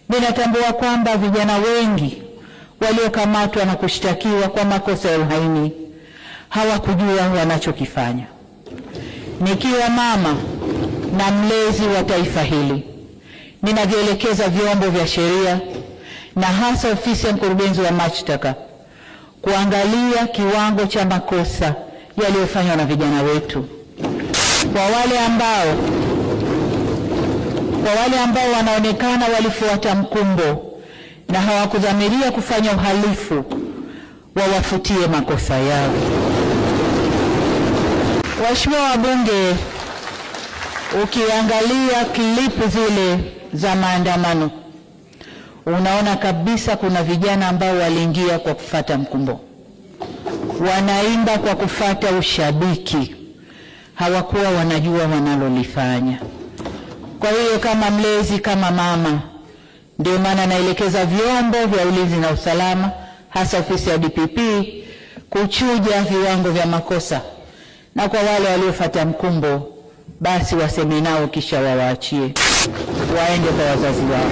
Ninatambua kwamba vijana wengi waliokamatwa na kushtakiwa kwa makosa ya uhaini hawakujua wanachokifanya. Nikiwa mama na mlezi wa taifa hili, ninavyoelekeza vyombo vya sheria na hasa ofisi ya mkurugenzi wa mashtaka kuangalia kiwango cha makosa yaliyofanywa na vijana wetu. Kwa wale ambao wanaonekana walifuata mkumbo na hawakudhamiria kufanya uhalifu, wawafutie makosa yao. Waheshimiwa wabunge, ukiangalia klipu zile za maandamano, unaona kabisa kuna vijana ambao waliingia kwa kufuata mkumbo, wanaimba kwa kufuata ushabiki, hawakuwa wanajua wanalolifanya. Kwa hiyo kama mlezi, kama mama, ndio maana naelekeza vyombo vya ulinzi na usalama, hasa ofisi ya DPP, kuchuja viwango vya makosa, na kwa wale waliofuata mkumbo basi waseme nao kisha wawaachie waende kwa wazazi wao.